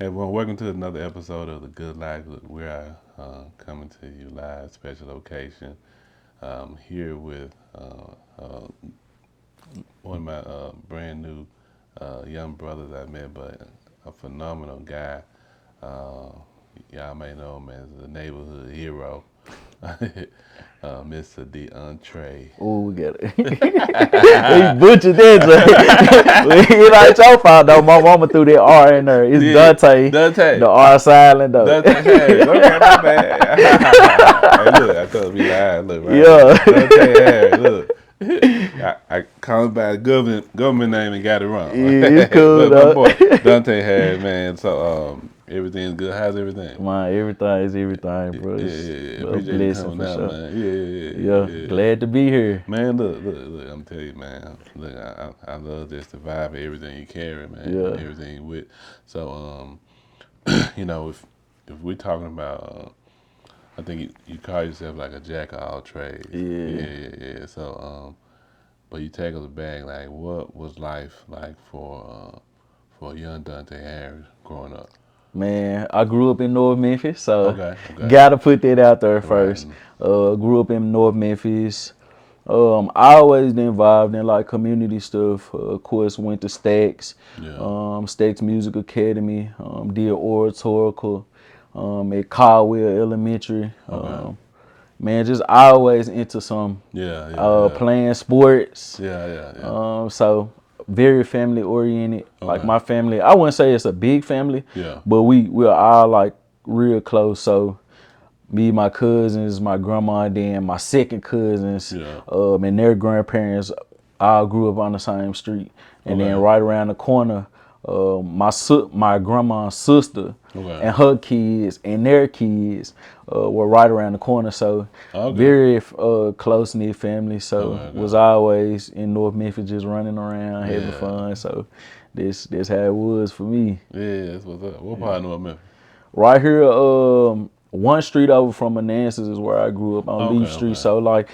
Hey everyone, welcome to another episode of The Good Life. We're coming to you live, special location. Here with one of my brand new young brothers I met, but a phenomenal guy. Uh, y'all may know him as the neighborhood hero, Mr. Dantre. Oh, we got it. He butchered that, Jay. It ain't your fault, though. My mama threw that R in there. It's Yeah, Dante. Dante. The R silent, though. Dante Harris. Okay, my bad. Hey, look, I told me live. Look, right Yeah. here. Dante Harris. Look. I called by the government name and got it wrong. Yeah, it's cool, But my though. boy, Dante Harris, man. So everything's good. How's everything? Man, everything is everything, bro. Yeah, It's yeah, yeah. a Appreciate you blessing coming for out, sure. man. Yeah, yeah, Yeah, yeah, yeah. glad to be here. Man, look. I'm telling you, man. Look, I love just the vibe of everything you carry, man. Yeah. Everything you with. So, if we're talking about, I think you call yourself like a jack of all trades. Yeah. Yeah. So, but you tackle the bag. Like, what was life like for young Dante Harris growing up? Man, I grew up in North Memphis, so Okay. gotta put that out there Right. first. Grew up in North Memphis. I always been involved in like community stuff. Of course, went to Stax, Yeah. Stax Music Academy. Did oratorical at Caldwell Elementary. Okay. Man, just always into some Yeah. playing sports. Yeah. So very family oriented. Like Okay. my family, I wouldn't say it's a big family, Yeah. but we're all like real close. So me, my cousins, my grandma, and then my second cousins, Yeah. and their grandparents all grew up on the same street. And then Okay. right around the corner, my grandma's sister Okay. and her kids and their kids were right around the corner. So Okay. very close knit family. So Okay. was always in North Memphis just running around having Yeah. fun. So this how it was for me. Yeah, that's what's up. What part of North Memphis? Right here, one street over from Manassas is where I grew up on Leaf Street. Okay. So like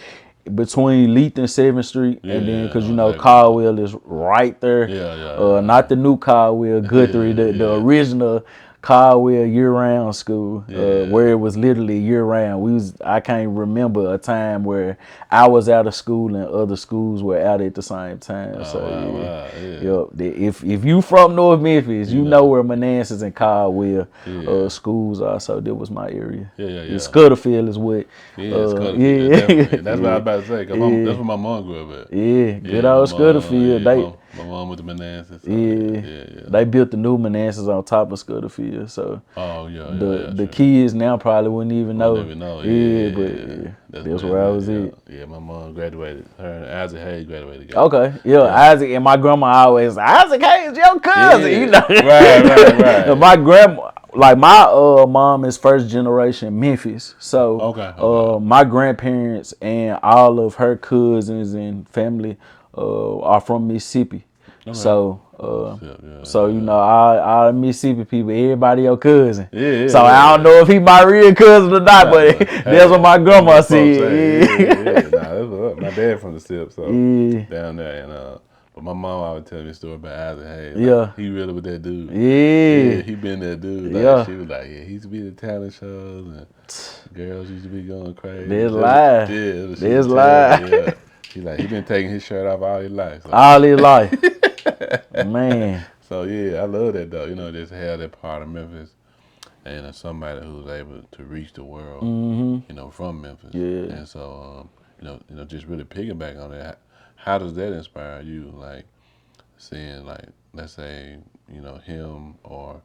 between Leith and 7th Street, and then Yeah, because I you know know exactly. Caldwell is right there. Yeah. Not the new Caldwell, Guthrie, the Yeah. original Caldwell year-round school, Yeah. where it was literally year-round. I can't remember a time where I was out of school and other schools were out at the same time. So Wow. Yeah. Yup. If you from North Memphis, you know know. where Manassas and Caldwell Yeah. schools are. So that was my area. Yeah. The Scudderfield is what. Yeah, it's gonna be Yeah. definitely. That's what I was about to say. Cause Yeah. that's where my mom grew up at. Yeah, good Yeah, old my mom. Scudderfield. Yeah, my mom went to Manassas. So yeah. They built the new Manassas on top of Scudderfield. So Oh yeah. the True. kids now probably wouldn't even know. Don't even know. Yeah, Yeah. but that's where I was at. Yeah, my mom graduated. Her and Isaac Hayes graduated together. Okay, yeah, Isaac and my grandma always Isaac Hayes, your cousin, Yeah. you know. Right. And my grandma, like my mom is first generation Memphis, so Okay. my grandparents and all of her cousins and family are from Mississippi. Okay. So Yeah. so you know all Mississippi people, everybody your cousin. Yeah. So I don't know if he my real cousin or not, but Hey, that's what my grandma folks say, said. Yeah. Nah, that's what's up. My dad from the SIP, so Yeah. down there, and but my mom always tell me a story about Isaac Hayes. Yeah. He really was that dude. Yeah. He been that dude. Like, Yeah. she was like, he used to be at the talent shows, and girls used to be going crazy. That's live. Yeah, That's live. Yeah. He like he been taking his shirt off all his life. So. All his life. Man. So yeah, I love that though. Just have that part of Memphis, and somebody who's able to reach the world. From Memphis. Yeah. And so just really piggyback on that. How does that inspire you? Like seeing, like, let's say, him or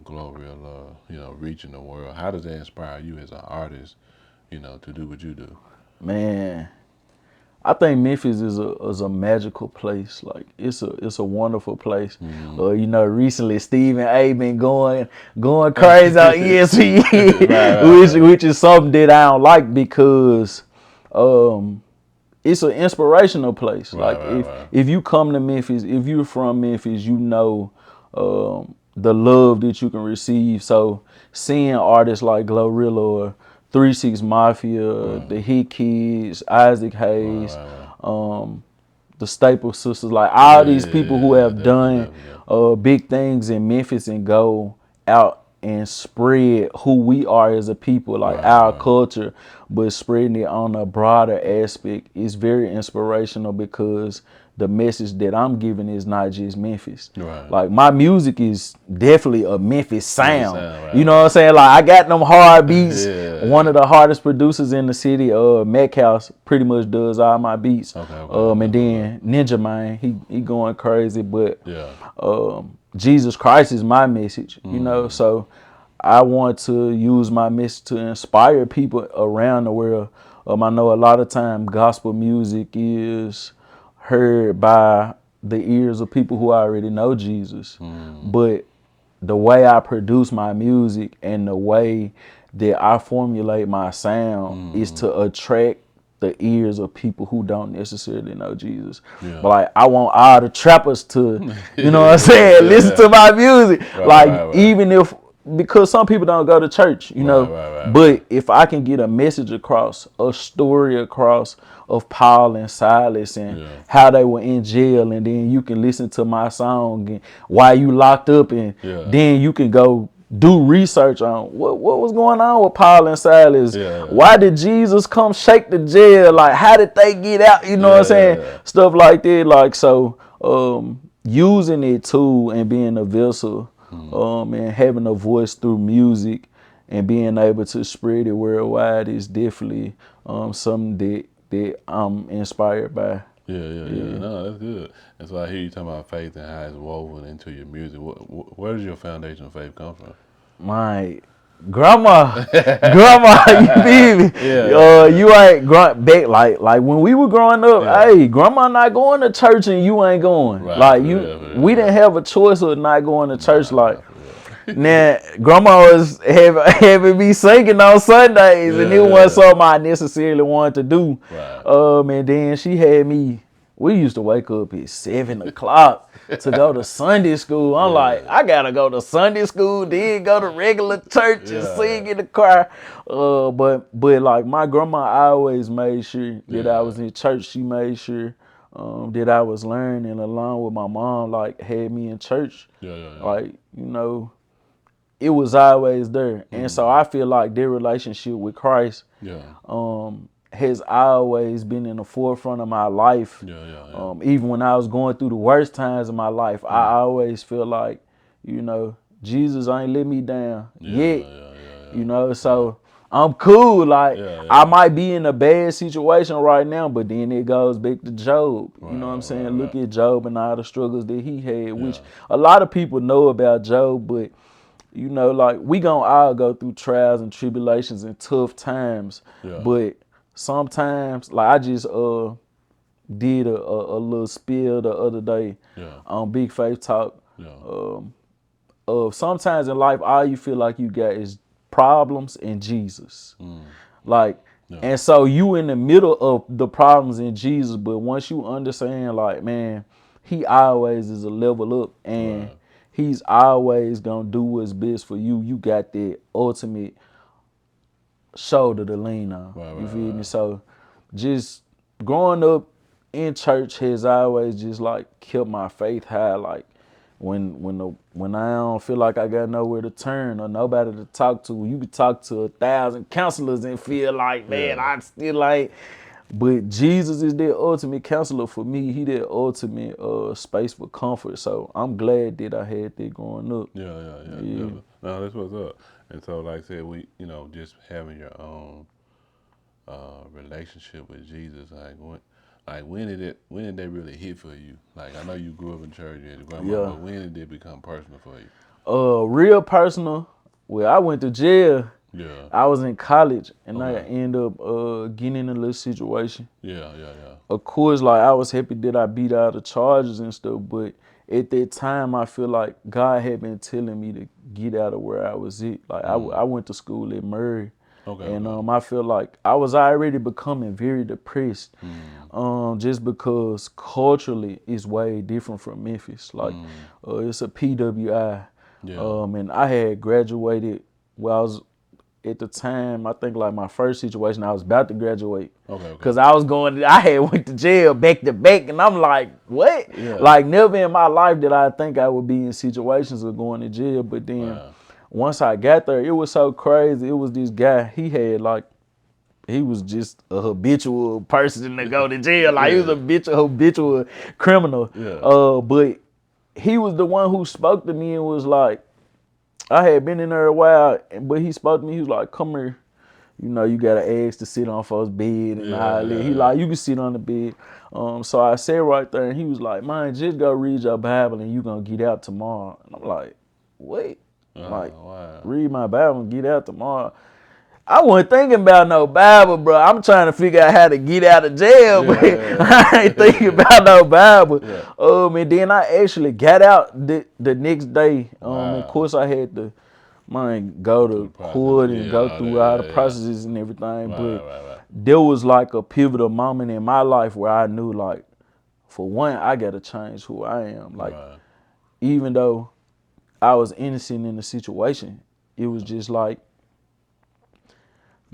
Gloria Love, reaching the world. How does that inspire you as an artist? To do what you do. Man. I think Memphis is a magical place. Like it's a wonderful place. Recently Stephen A been going crazy on ESPN, which is something that I don't like because it's an inspirational place. Right. If you come to Memphis, if you're from Memphis, you know the love that you can receive. So seeing artists like Glorilla or 3 6 Mafia, the Hit Kids, Isaac Hayes, the Staple Sisters, like all these people who Yeah, have definitely, done definitely. big things in Memphis and go out and spread who we are as a people, like Right, our right. culture, but spreading it on a broader aspect is very inspirational because the message that I'm giving is not just Memphis. Right. Like my music is definitely a Memphis Memphis sound. sound, You right, know what I'm right. saying? Like I got them hard beats. One Yeah. of the hardest producers in the city, Metcalf, pretty much does all my beats. Okay, okay. And That's what's up. then Ninja Man, he going crazy, but Yeah. Jesus Christ is my message, you know. Mm. So I want to use my message to inspire people around the world. I know a lot of time gospel music is heard by the ears of people who already know Jesus, Mm. but the way I produce my music and the way that I formulate my sound is Mm. to attract the ears of people who don't necessarily know Jesus. Yeah. But like I want all the trappers to, you know what I'm saying, listen Yeah. to my music. Right, Like right, right. even if because some people don't go to church, you Right, know. right, right, right. But if I can get a message across, a story across of Paul and Silas and Yeah. how they were in jail, and then you can listen to my song and while you locked up, and Yeah. then you can go do research on what was going on with Paul and Silas. Yeah. Why did Jesus come shake the jail? Like how did they get out? You know what I'm saying? Yeah. Stuff like that. Like so using it too and being a vessel Mm. and having a voice through music and being able to spread it worldwide is definitely something that I'm inspired by. Yeah. No, that's good. And so I hear you talking about faith and how it's woven into your music. Where does your foundation of faith come from? My grandma, you feel me? Yeah. You ain't back like when we were growing up. Yeah. Hey, grandma not going to church and you ain't going. Right, Like for you, real, for real, we didn't yeah. have a choice of not going to church. Like Nah, for real. now, grandma was having me singing on Sundays, and it wasn't Yeah. something I necessarily wanted to do. Right. And then she had me. We used to wake up at 7 o'clock to go to Sunday school. I'm like, Yeah. I gotta go to Sunday school, then go to regular church and Yeah. sing in the choir. But like my grandma always made sure that I Yeah. was in church. She made sure that I was learning along with my mom. Like had me in church. Yeah. Like you know, it was always there. And so Mm. I feel like their relationship with Christ Yeah. has always been in the forefront of my life. Yeah. Even when I was going through the worst times of my life, I Mm. always feel like, you know, Jesus ain't let me down yet. You know, so I'm cool. Like I Yeah. might be in a bad situation right now, but then it goes back to Job. You know what I'm saying? Look Right. at Job and all the struggles that he had, which Yeah. a lot of people know about Job, but you know, like we gonna all go through trials and tribulations and tough times, Yeah. but sometimes, like I just did a little spiel the other day Yeah. on Big Faith Talk. Yeah. Of sometimes in life, all you feel like you got is problems and Jesus. Mm. Like, Yeah. and so you in the middle of the problems in Jesus, but once you understand, like, man, he always is a level up and Right. he's always gonna do what's best for you. You got that ultimate shoulder to lean on. You feel me? Right. So just growing up in church has always just like kept my faith high. Like when I don't feel like I got nowhere to turn or nobody to talk to, you could talk to 1,000 counselors and feel like, man, Yeah. I still like. But Jesus is the ultimate counselor for me. He the ultimate space for comfort. So I'm glad that I had that growing up. Yeah. Yeah. Definitely. No, that's what's up. And so, like I said, we, just having your own relationship with Jesus, when did that really hit for you? Like, I know you grew up in church and grandma, Yeah. but when did it become personal for you? Real personal. Well, I went to jail. Yeah. I was in college and I Okay. ended up getting in a little situation. Yeah. Of course, like I was happy that I beat out the charges and stuff, but at that time I feel like God had been telling me to get out of where I was at. Like I went to school at Murray. And Okay. I feel like I was already becoming very depressed, Mm. just because culturally it's way different from Memphis. Like it's a PWI, Yeah. and I had graduated. Well, I was at the time, I think like my first situation, I was about to graduate. Okay. Cause I had went to jail back to back, and I'm like, what? Yeah. Like never in my life did I think I would be in situations of going to jail. But then Wow. once I got there, it was so crazy. It was this guy. He was just a habitual person to go to jail. Like he was a habitual criminal. Yeah. But he was the one who spoke to me and was like, I had been in there a while, but he spoke to me. He was like, "Come here, you know, you got an ask to sit on folks' bed and all that." He like, "You can sit on the bed." So I sat right there, and he was like, "Man, just go read your Bible, and you gonna get out tomorrow." And I'm like, "Wait, like, Wow. read my Bible and get out tomorrow?" I wasn't thinking about no Bible, bro. I'm trying to figure out how to get out of jail, but I ain't thinking about no Bible. Yeah. And then I actually got out the next day. Wow. Of course, I had to, go to court and go through all the Yeah. processes and everything. But Right. there was like a pivotal moment in my life where I knew, like, for one, I got to change who I am. Like, even though I was innocent in the situation, it was just like,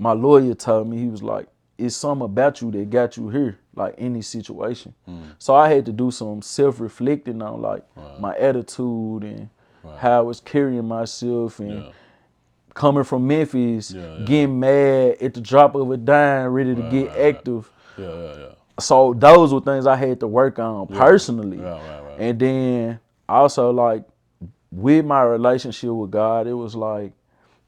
my lawyer told me, he was like, it's something about you that got you here, like in this situation. So I had to do some self-reflecting on like my attitude and how I was carrying myself and coming from Memphis, getting mad at the drop of a dime, ready to get active. Yeah. So those were things I had to work on personally. Right. And then also like with my relationship with God, it was like,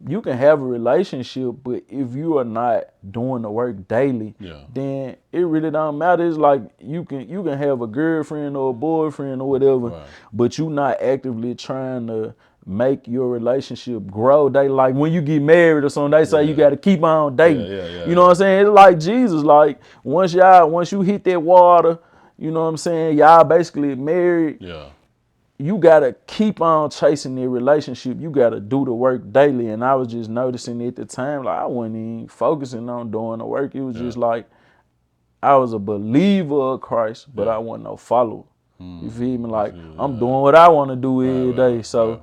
you can have a relationship, but if you are not doing the work daily, then it really don't matter. It's like you can have a girlfriend or a boyfriend or whatever, but you not actively trying to make your relationship grow. They like when you get married or something, they say you got to keep on dating. You know what I'm saying? It's like Jesus. Like once you hit that water, you know what I'm saying? Y'all basically married. Yeah. You gotta keep on chasing the relationship. You gotta do the work daily. And I was just noticing at the time, like I wasn't even focusing on doing the work. It was just like I was a believer of Christ, but I wasn't no follower. You feel me? Like I'm doing what I want to do every day. So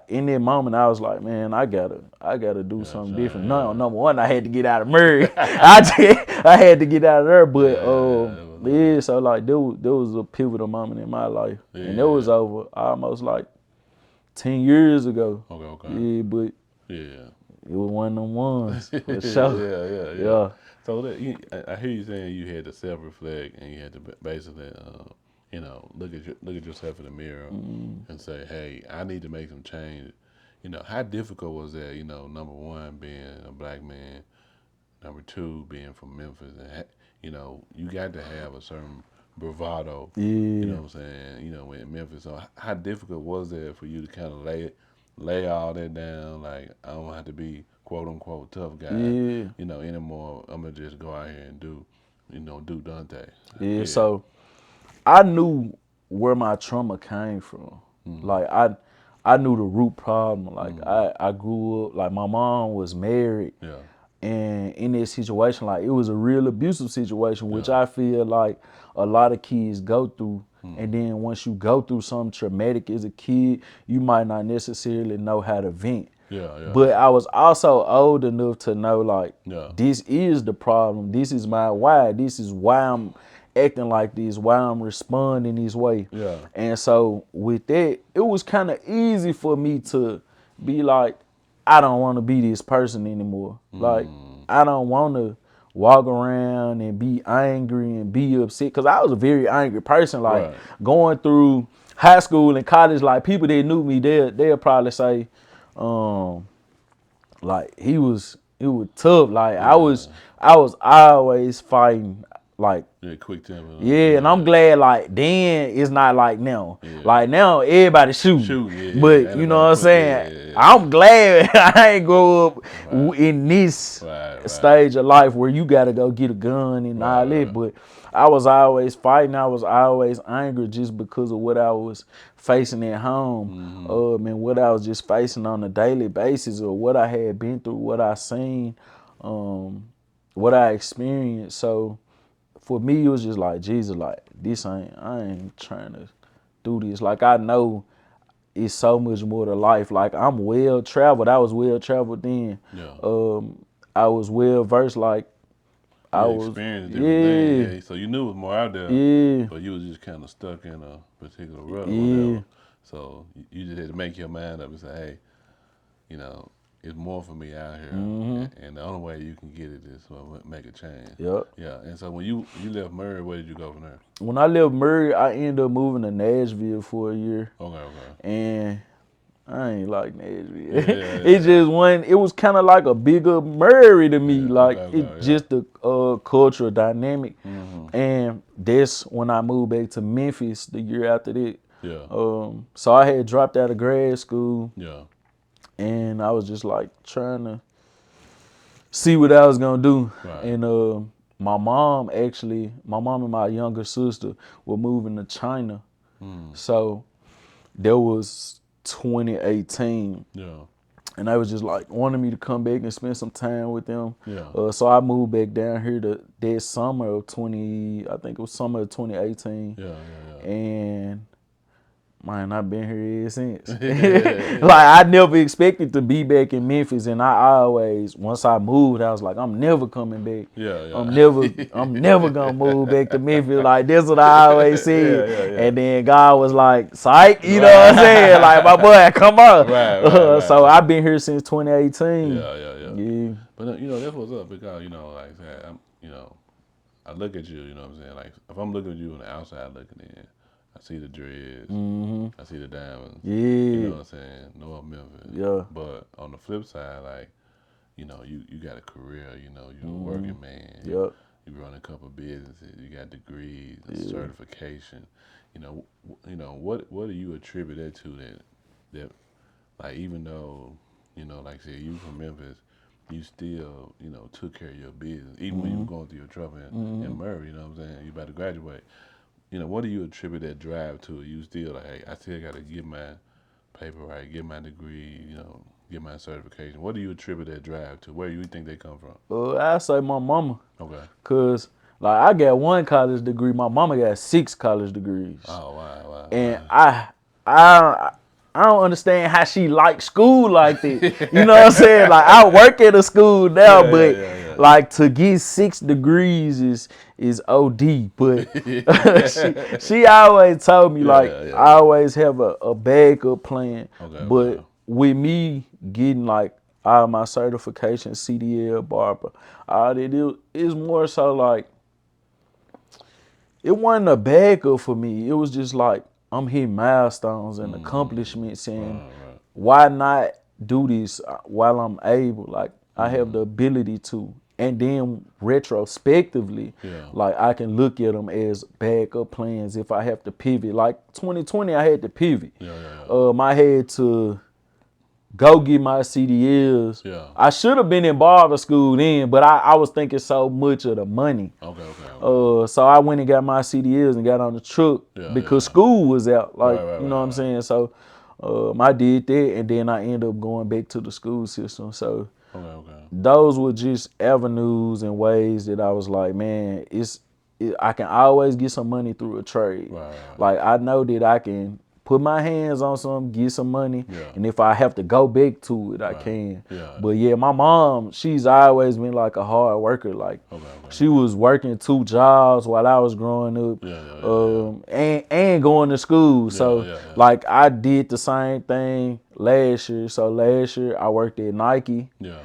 in that moment, I was like, man, I gotta do something different. No, number one, I had to get out of Murray. I had to get out of there. But so like there was a pivotal moment in my life, and it was over almost like 10 years ago. Okay. Yeah, but it was one of them ones for sure. Yeah. So I hear you saying you had to self-reflect and you had to basically, look at yourself in the mirror and say, hey, I need to make some change. How difficult was that? Number one, being a black man. Number two, being from Memphis, and you got to have a certain bravado. Yeah. You know what I'm saying? In Memphis. So how difficult was that for you to kind of lay all that down? Like I don't have to be quote unquote tough guy. Anymore. I'm gonna just go out here and do Dante. Yeah. So I knew where my trauma came from. Like I knew the root problem. Like I grew up, like my mom was married. Yeah. And in this situation, like it was a real abusive situation, which I feel like a lot of kids go through. And then once you go through something traumatic as a kid, you might not necessarily know how to vent. But I was also old enough to know like this is the problem. This is my why. This is why I'm acting like this, why I'm responding this way. And so with that, it was kind of easy for me to be like, I don't want to be this person anymore. Like, I don't want to walk around and be angry and be upset. Because I was a very angry person. Like, going through high school and college, like, people that knew me, they'll probably say, like, it was tough. Like, I was always fighting, like, quick temper. and I'm glad like then it's not like now. Like now everybody shoot. But you know what I'm saying? I'm glad I ain't grow up in this stage of life where you gotta go get a gun and all that. But I was always fighting. I was always angry just because of what I was facing at home. And what I was just facing on a daily basis, or what I had been through, what I seen, what I experienced. So for me, it was just like, Jesus, like, I ain't trying to do this. Like, I know it's so much more to life. Like I'm well traveled. I was well traveled then. Yeah. I was well versed. Like You I had was, experienced different things, yeah, yeah. So you knew it was more out there, yeah, but you was just kind of stuck in a particular rut or yeah. whatever. So you just had to make your mind up and say, hey, you know, it's more for me out here, Mm-hmm. and the only way you can get it is to make a change. Yep. Yeah. And so when you left Murray, where did you go from there? When I left Murray, I ended up moving to Nashville for a year, Okay. Okay. and I ain't like Nashville. Yeah. Yeah. It Yeah. just one. It was kind of like a bigger Murray to me. Yeah. Like Okay. it Okay. Yeah. just the cultural dynamic, Mm-hmm. and that's when I moved back to Memphis the year after that. Yeah. So I had dropped out of grad school, Yeah. and I was just like trying to see what I was gonna do. Right. And my mom and my younger sister were moving to China. Mm. So that was 2018. Yeah. And they was just like wanting me to come back and spend some time with them. Yeah. So I moved back down here to that summer of I think it was summer of 2018. Yeah. Yeah. And man, I've been here ever since. Yeah. Like I never expected to be back in Memphis, and I always, once I moved, I was like, I'm never coming back. Yeah. I'm never gonna move back to Memphis. Like that's what I always said. Yeah. And then God was like, psych, you know Right. what I'm saying? Like my boy, come on. Right. So I've been here since 2018. Yeah. Yeah. But that's what's up because like I said, I look at you. You know what I'm saying? Like if I'm looking at you on the outside looking in, I see the dreads, Mm-hmm. I see the diamonds. You know Yeah. what I'm saying? North Memphis. Yeah. But on the flip side, like you got a career. You're a Mm-hmm. working man. Yep. You run a couple of businesses. You got degrees, a Yeah. certification. What do you attribute that to? That like even though like I said, you from Memphis, you still took care of your business even when you were going through your trouble in Murray. You know what I'm saying? You about to graduate. What do you attribute that drive to? You still like, hey, I still got to get my paper right, get my degree, get my certification. What do you attribute that drive to? Where do you think they come from? I say my mama. Okay. Cause like I got one college degree, my mama got 6 college degrees, Oh wow. and I I don't understand how she likes school like that. You know what I'm saying? Like I work at a school now, but Yeah. like to get 6 degrees is OD. But she always told me like Yeah. I always have a backup plan. Okay. But with me getting like all my certifications, CDL, barber, all that, it's more so like it wasn't a backup for me. It was just like I'm hitting milestones and accomplishments, and Right. why not do this while I'm able? Like I have Mm-hmm. the ability to, and then retrospectively, Yeah. like I can look at them as backup plans if I have to pivot. Like 2020, I had to pivot. Yeah. I had to go get my CDLs. Yeah. I should have been in barber school then, but I was thinking so much of the money. Okay. So I went and got my CDLs and got on the truck because Yeah. school was out. Like, Right. you know what I'm saying? So I did that, and then I ended up going back to the school system. So Okay. those were just avenues and ways that I was like, man, I can always get some money through a trade. Right. Like I know that I can put my hands on some, get some money, Yeah. and if I have to go back to it, I can. Yeah. But yeah, my mom, she's always been like a hard worker. Like Okay. she was working 2 jobs while I was growing up, and going to school. So like I did the same thing last year. So last year I worked at Nike. Yeah.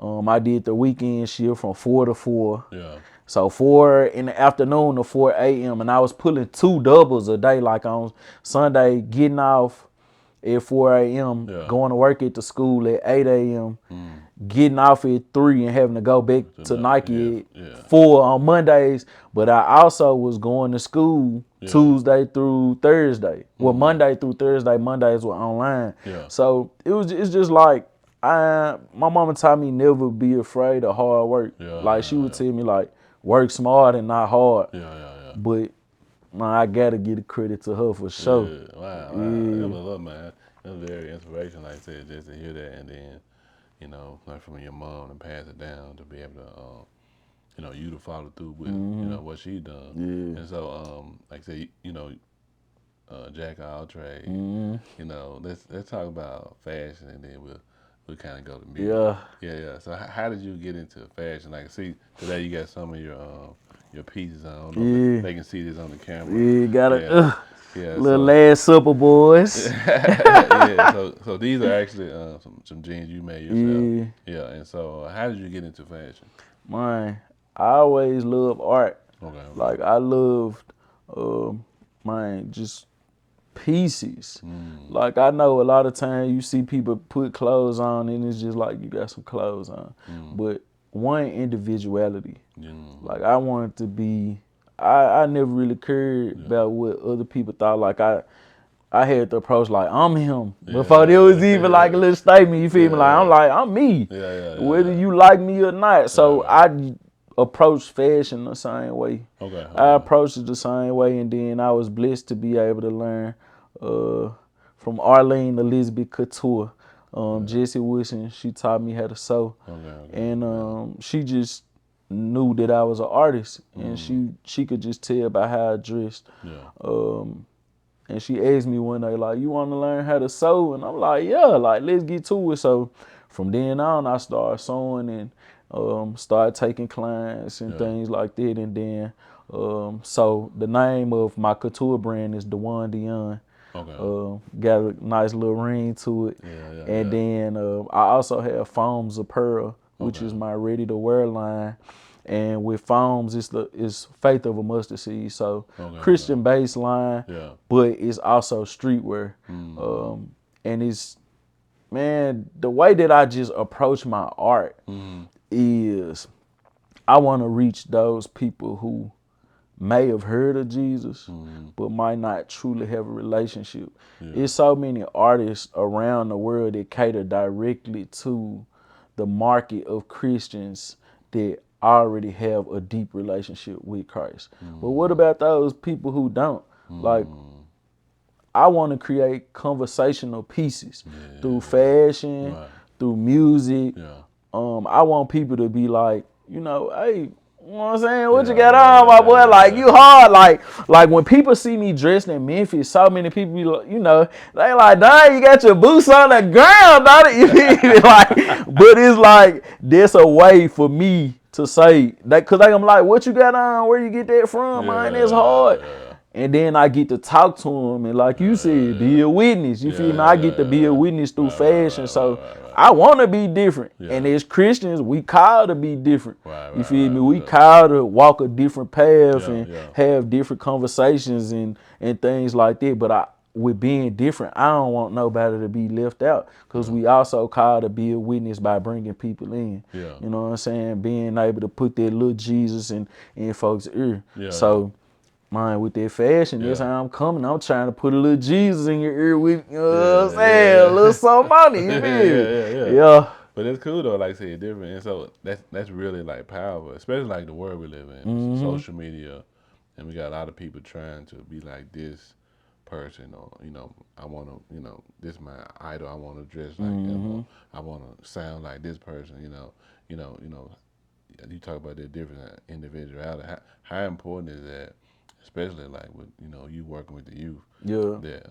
I did the weekend shift from 4 to 4. Yeah. So 4 in the afternoon to 4 a.m. And I was pulling 2 doubles a day, like on Sunday, getting off at 4 a.m., going to work at the school at 8 a.m., getting off at 3 and having to go back to Nike at 4 on Mondays. But I also was going to school Tuesday through Thursday. Well, Monday through Thursday. Mondays were online. So it's just like, my mama taught me never be afraid of hard work. Like she would tell me like, work smart and not hard. But man, I gotta give the credit to her for sure. Wow. That was up, man. That was very inspirational, like I said, just to hear that, and then learn from your mom and pass it down to be able to you to follow through with what she done. And so like I said, jack of all trades. You know, let's talk about fashion, and then we'll kind of go to music. Yeah. Yeah. So how did you get into fashion? Like, see, today you got some of your pieces. I don't know if Yeah. they can see this on the camera. Yeah, got Yeah. a Yeah. little So last supper, boys. yeah. So these are actually some jeans you made yourself. Yeah, Yeah. And so how did you get into fashion? man. I always loved art. Okay. Okay. Like I loved, man, just pieces. Like I know a lot of times you see people put clothes on and it's just like you got some clothes on. But one, individuality. Like I wanted to be. I never really cared about what other people thought. Like I had the approach like I'm him before there was even like a little statement. You feel me? Like I'm me, whether you like me or not. So I approached fashion the same way. Okay. I approached it the same way, and then I was blessed to be able to learn from Arlene Elizabeth Couture, Jessie Wilson. She taught me how to sew, and she just knew that I was an artist, and she could just tell by how I dressed. And she asked me one day, like, you want to learn how to sew? And I'm like, yeah, like, let's get to it. So from then on, I started sewing and started taking clients and things like that. And then, so the name of my couture brand is Dewan Dion. Got a nice little ring to it. And then I also have Foams of Pearl, which is my ready-to-wear line. And with Foams, it's Faith of a Mustard Seed. So Christian based line, but it's also streetwear. And it's, man, the way that I just approach my art is I want to reach those people who may have heard of Jesus, but might not truly have a relationship. There's so many artists around the world that cater directly to the market of Christians that already have a deep relationship with Christ. But what about those people who don't? Like, I want to create conversational pieces through fashion, through music. I want people to be like, you know, hey, you know what I'm saying? What you got on, my boy? Like, you hard. Like when people see me dressed in Memphis, so many people be like, you know, they like, dang, you got your boots on the ground, don't it? You feel me? Like, but it's like, there's a way for me to say that, cause I'm like, what you got on? Where you get that from, man? It's hard. And then I get to talk to them, and like you said, be a witness. You feel me? I get to be a witness through fashion. So I want to be different. And as Christians, we called to be different. You feel me? We called to walk a different path and have different conversations and things like that. But with being different, I don't want nobody to be left out, because we also called to be a witness by bringing people in. You know what I'm saying? Being able to put that little Jesus in folks' ear. So. Man, with that fashion, that's how I'm coming. I'm trying to put a little Jesus in your ear with, you know what I'm saying? A little something on it, you feel? Yeah. But it's cool though, like I said, different. And so that's really like powerful, especially like the world we live in, social media, and we got a lot of people trying to be like this person, or I want to, this is my idol. I want to dress like them. Or I want to sound like this person. You talk about the different individuality. How important is that? Especially like with you working with the youth, that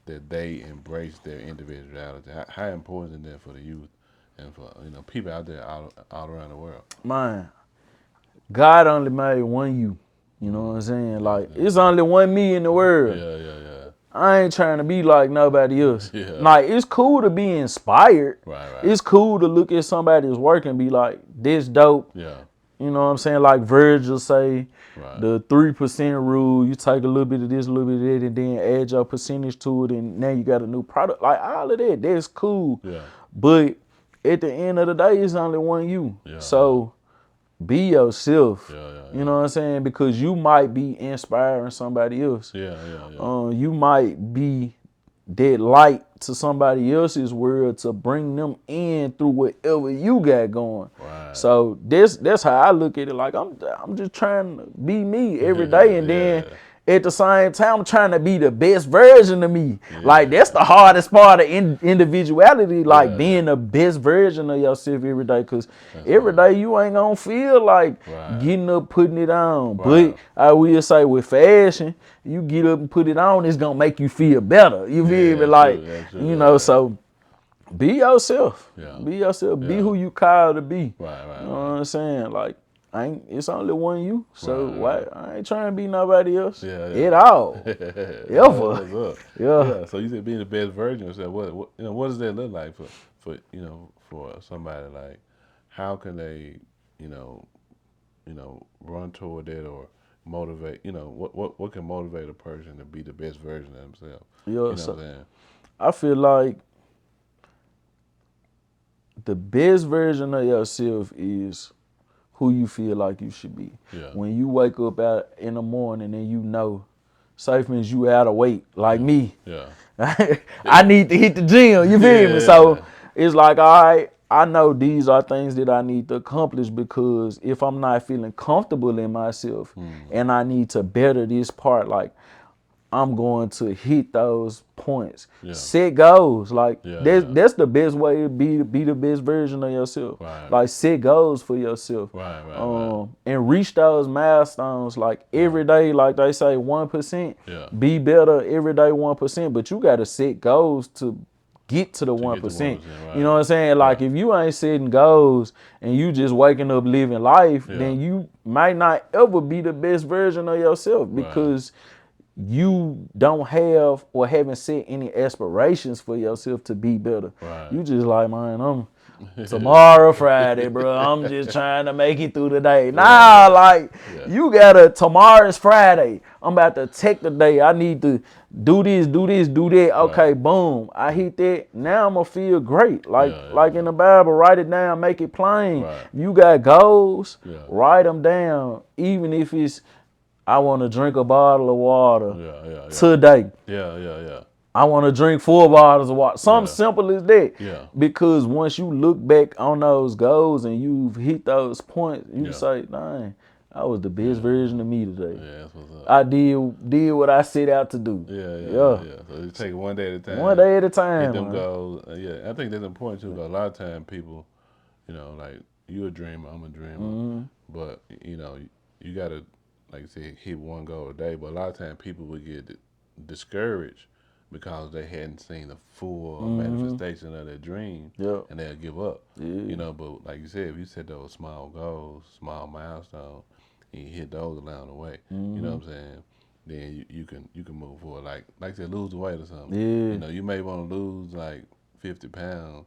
that they embrace their individuality. How important is that for the youth and for people out there all around the world? Man, God only made one you. You know what I'm saying? Like, it's only one me in the world. I ain't trying to be like nobody else. Like, it's cool to be inspired. It's cool to look at somebody's work and be like, this dope. You know what I'm saying? Like Virgil say, the 3% rule, you take a little bit of this, a little bit of that, and then add your percentage to it, and now you got a new product. Like, all of that, that's cool. But at the end of the day, it's only one you. So be yourself. You know what I'm saying? Because you might be inspiring somebody else. You might be that light to somebody else's world to bring them in through whatever you got going. So that's how I look at it. Like, I'm just trying to be me every day, and then at the same time, I'm trying to be the best version of me. Yeah. Like that's the hardest part of individuality, like Yeah, being the best version of yourself every day. Cause That's every right. day you ain't gonna feel like Right. getting up, putting it on. Right. But I will say with fashion, you get up and put it on, it's gonna make you feel better. You feel me? That's Like, true. That's true. you know, so be yourself. Yeah. Be yourself. Be Yeah. who you called to be. Right. Right. You know what Right. I'm saying? Like, it's only one you. So Right, why right. I ain't trying to be nobody else Yeah. at all. Ever. That's up. Yeah. Yeah. So you said being the best version of yourself. What does that look like for somebody? Like, how can they, you know, run toward that or motivate? What can motivate a person to be the best version of themselves? Yeah. You know So what I'm saying? I feel like the best version of yourself is who you feel like you should be. Yeah. When you wake up out in the morning and you know, safe means you out of weight, like me. Yeah. I need to hit the gym, you feel me? So it's like, all right, I know these are things that I need to accomplish because if I'm not feeling comfortable in myself and I need to better this part, like I'm going to hit those points. Yeah. Set goals. Like Yeah. that's the best way to be the best version of yourself. Right. Like set goals for yourself. Right. And reach those milestones like every day, like they say 1%. Yeah. Be better every day 1%. But you gotta set goals to get to the To get to 1%. 1%, right. You know what I'm saying? Like if you ain't setting goals and you just waking up living life, then you might not ever be the best version of yourself because you don't have or haven't set any aspirations for yourself to be better. Right. You just like, man, I'm tomorrow Friday, bro. I'm just trying to make it through the day. Nah, like you gotta, tomorrow's Friday. I'm about to take the day. I need to do this, do that. Okay, boom. I hit that. Now I'm gonna feel great. Like in the Bible, write it down, make it plain. Right. You got goals, write them down. Even if it's I want to drink a bottle of water today. Yeah. I want to drink 4 bottles of water. Something simple as that. Yeah. Because once you look back on those goals and you've hit those points, you say, dang, I was the best version of me today. Yeah, that's what's up. I did what I set out to do. Yeah. So you take it one day at a time. One day at a time. Hit them man. goals. I think that's important too. Because a lot of times people, like you a dreamer, I'm a dreamer, but you gotta, like you said, hit one goal a day. But a lot of times people would get discouraged because they hadn't seen the full manifestation of their dream, and they'll give up. But like you said, if you set those small goals, small milestones, and you hit those along the way, you know what I'm saying, then you can move forward. Like I said, lose the weight or something. You may want to lose like 50 pounds,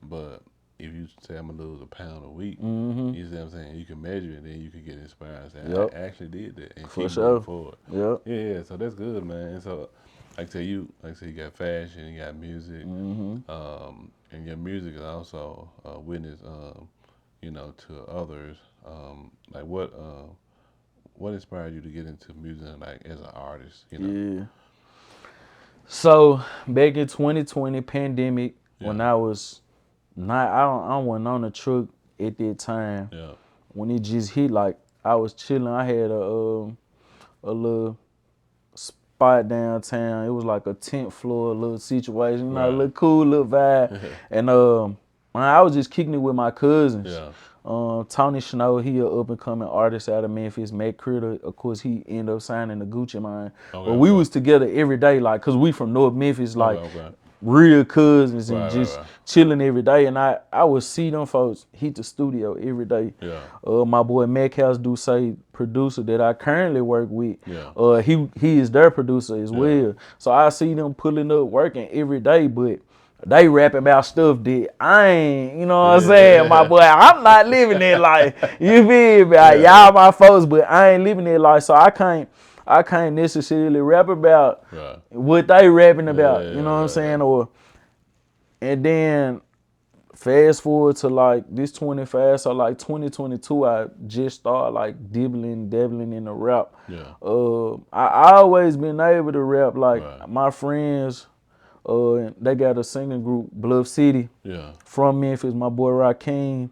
but if you say I'm gonna lose a pound a week, you see what I'm saying? You can measure it, and then you can get inspired and say, I actually did that, and keep moving forward. Yeah. So that's good, man. And so, like I said, you got fashion, you got music, and your music is also a witness, to others. Like what inspired you to get into music, like as an artist? Yeah. So back in 2020 pandemic, when I was I wasn't on the truck at that time. Yeah. When it just hit, like I was chilling. I had a little spot downtown. It was like a 10th floor little situation, a little cool little vibe. And I was just kicking it with my cousins. Tony Snow, he a up and coming artist out of Memphis. Matt Critter, of course, he ended up signing the Gucci Mane. But we was together every day, like, cause we from North Memphis, like real cousins and just chilling every day. And I would see them folks hit the studio every day. My boy Mac House do say producer that I currently work with. He is their producer as well. So I see them pulling up working every day, but they rapping about stuff that I ain't, you know what I'm saying, my boy. I'm not living that life. You feel me? Y'all my folks, but I ain't living that life. So I can't necessarily rap about what they rapping about. You know what I'm saying? And then fast forward to like this 25, so like 2022, I just started like dabbling in the rap. I always been able to rap. Like my friends, they got a singing group, Bluff City, from Memphis. My boy Rakeem,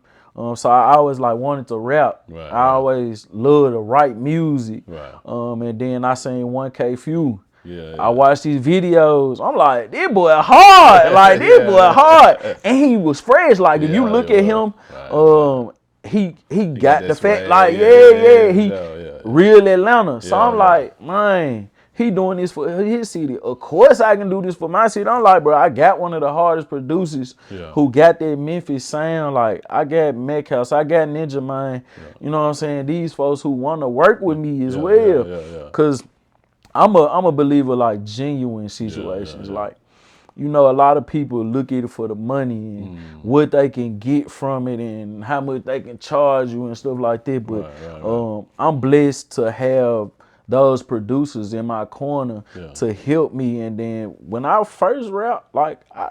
So I always like wanted to rap. Right, I always loved to write music. right. And then I seen 1K Few. Yeah, I yeah. watched these videos. I'm like, this boy hard. Like, this boy Yeah. hard. And he was fresh. Like, if you Yeah, look it at was. him, Right, right. he He got got that the fact. swag. Like, Yeah, yeah, yeah. yeah, for He sure. Yeah, yeah. real Atlanta. So Yeah, I'm yeah. like, man, he doing this for his city. Of course I can do this for my city. I'm like, bro, I got one of the hardest producers Yeah. who got that Memphis sound. Like, I got Metcalf, I got Ninja Man. Yeah. You know what I'm saying? These folks who want to work with me as Yeah, well. yeah, yeah, yeah. Cause I'm a believer like genuine situations. yeah. Like, you know, a lot of people look at it for the money and what they can get from it and how much they can charge you and stuff like that. But Right. I'm blessed to have those producers in my corner Yeah. to help me. And then when I first rap, like I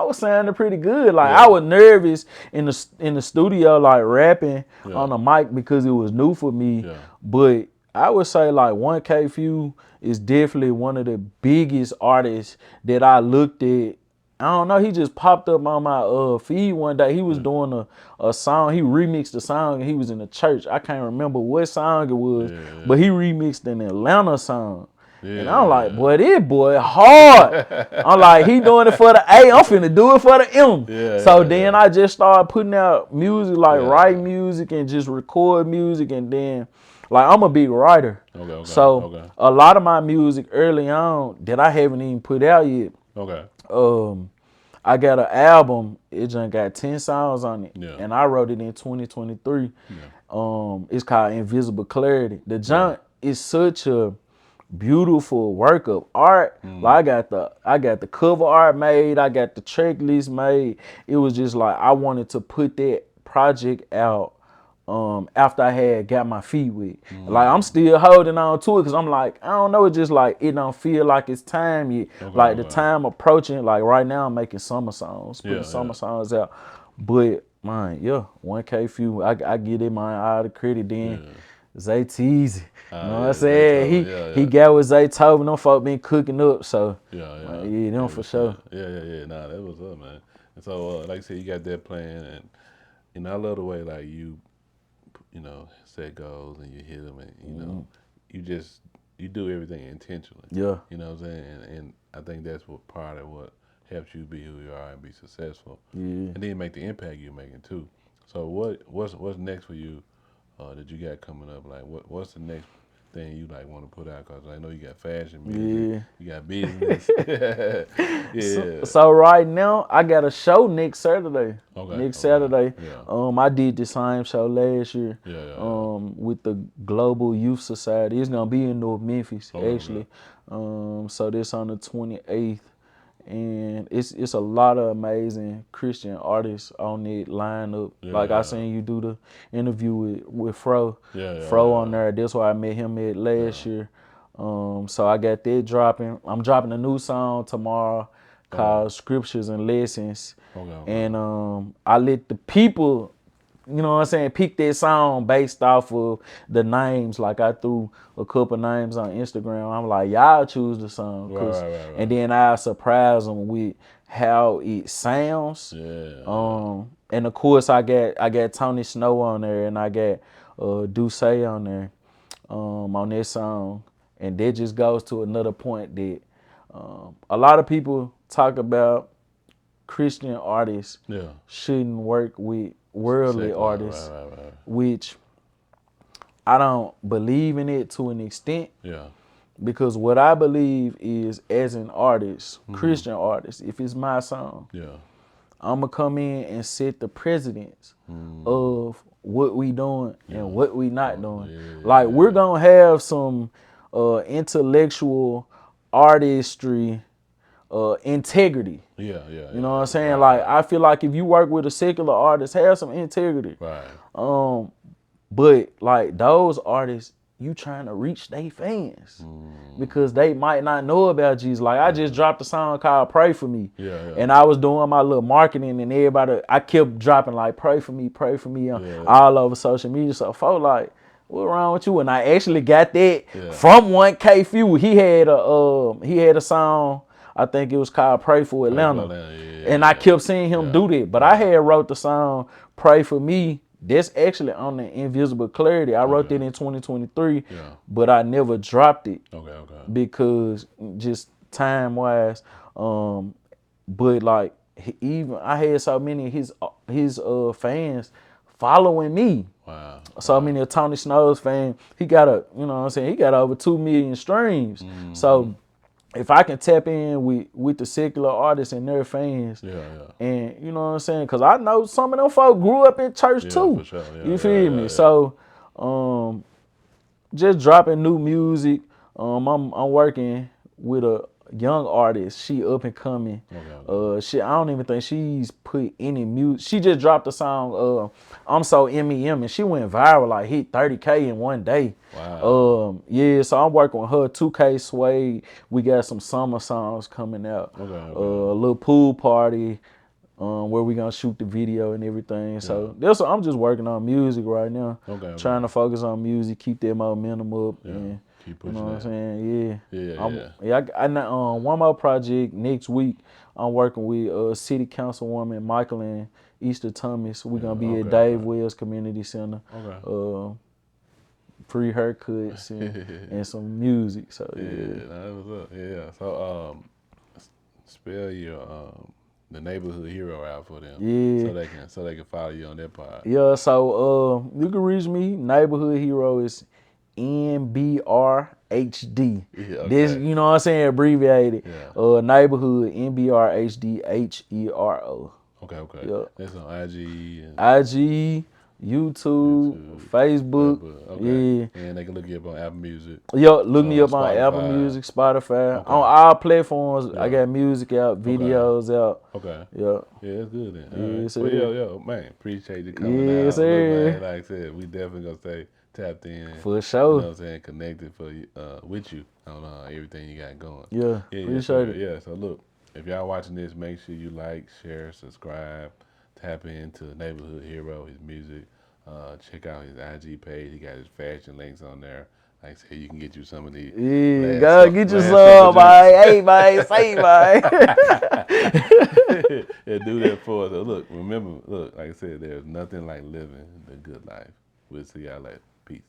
was sounding pretty good. Like I Yeah. was nervous in the studio, like rapping Yeah. on the mic because it was new for me. Yeah. But I would say like 1K Few is definitely one of the biggest artists that I looked at. I don't know, he just popped up on my feed one day. He was doing a song. He remixed the song and he was in the church. I can't remember what song it was, but he remixed an Atlanta song. And I'm like, boy, this boy hard. I'm like, he doing it for the A, I'm finna do it for the M. So then I just started putting out music, like write music and just record music. And then, like, I'm a big writer. So a lot of my music early on that I haven't even put out yet. I got an album, it just got 10 songs on it. And I wrote it in 2023. It's called Invisible Clarity. The junk is such a beautiful work of art. Like I got the cover art made, I got the track list made. It was just like I wanted to put that project out after I had got my feet wet. Like I'm still holding on to it because I'm like, I don't know, it's just like it don't feel like it's time yet. Like the time approaching, like right now I'm making summer songs, putting summer songs out. But man, 1K Few, I give it my all the credit then. Zay Teasy. You know what I'm saying? He got what Zay told me. Them folk been cooking up, so them for sure. Nah, that was up, man. And so, like I said, you got that plan, and I love the way like you set goals and you hit them, and you know, you do everything intentionally. Yeah. You know what I'm saying? And I think that's what part of what helps you be who you are and be successful. And then make the impact you're making too. So what's next for you? That you got coming up? Like what's the next thing you like want to put out? Cause I know you got fashion music, you got business. So right now I got a show next Saturday. Saturday. I did the same show last year. With the Global Youth Society. It's gonna be in North Memphis actually. So this on the 28th. And it's a lot of amazing Christian artists on that lineup. I seen you do the interview with Fro. Fro on there. That's why I met him at last year. So I got that dropping. I'm dropping a new song tomorrow called Scriptures and Lessons. And I let the people, you know what I'm saying, pick that song based off of the names. Like I threw a couple names on Instagram. I'm like, y'all choose the song. And then I surprise them with how it sounds. And of course I got Tony Snow on there and I got Duce on there on that song. And that just goes to another point that a lot of people talk about Christian artists shouldn't work with worldly artists, which I don't believe in it to an extent. Because what I believe is, as an artist, Christian artist, if it's my song, I'm gonna come in and set the precedence of what we doing and what we not doing. Like we're gonna have some intellectual artistry, integrity. You know what I'm saying? Like I feel like if you work with a secular artist, have some integrity. But like those artists, you trying to reach their fans because they might not know about Jesus. Like I just dropped a song called "Pray for Me," and I was doing my little marketing, and everybody, I kept dropping like "Pray for me," all over social media. So folks like, what wrong with you? And I actually got that from 1K Few. He had a song I think it was called Pray for Pray for Atlanta. Atlanta. Yeah, And I yeah, kept seeing him yeah. do that. But I had wrote the song Pray for Me. That's actually on the Invisible Clarity. I wrote that in 2023, Yeah. but I never dropped it Okay. because just time wise. But like even I had so many of his fans following me. Wow. So many of Tony Snow's fans. He got he got over 2 million streams. So if I can tap in with the secular artists and their fans, Yeah. and you know what I'm saying, because I know some of them folk grew up in church Yeah, too. for sure. Yeah, You feel me? yeah. So just dropping new music. I'm working with a young artist. She up and coming. Okay. I don't even think she's put any music. She just dropped a song. I'm so MEM, and she went viral. Like hit 30K in one day. Wow. Yeah. So I'm working with her. 2K Suede. We got some summer songs coming out. Okay. A little pool party. Where we gonna shoot the video and everything. So I'm just working on music right now. Okay. Trying to focus on music, keep that momentum up, and Keep you pushing know what I'm that. saying. Yeah. I know one more project next week. I'm working with City Councilwoman Michael and Easter Thomas. We're gonna be at Dave Wells Community Center. Okay. Free haircuts and some music. So Yeah. That was up. Yeah. So spell your the neighborhood hero out for them. Yeah. So they can follow you on that part. Yeah, so you can reach me. Neighborhood Hero is NBRHD. Yeah. Okay. This, you know what I'm saying, abbreviated. Yeah. Neighborhood NBRHDHERO. Okay. Yeah. That's on IG and IG, YouTube, Facebook. Okay. And they can look you up on Apple Music. Yo, look me up on Spotify. Apple Music, Spotify, Okay. on all platforms. I got music out, videos out. Okay. Yeah. Yeah, that's good then. Yeah, All right. sir. Well, yo, man, appreciate you coming Yeah, out. sir. Look, man, like I said, we definitely gonna stay tapped in. For You sure. know what I'm saying? Connected for you, with you on everything you got going. Yeah, appreciate it. Yeah, so look, if y'all watching this, make sure you like, share, subscribe, tap into Neighborhood Hero, his music. Check out his IG page. He got his fashion links on there. Like I said, you can get you some of these. Yeah, go get your some, man. Hey, man, say, man. Yeah, do that for us. So look, remember, like I said, there's nothing like living the good life. We'll see y'all later. Peace.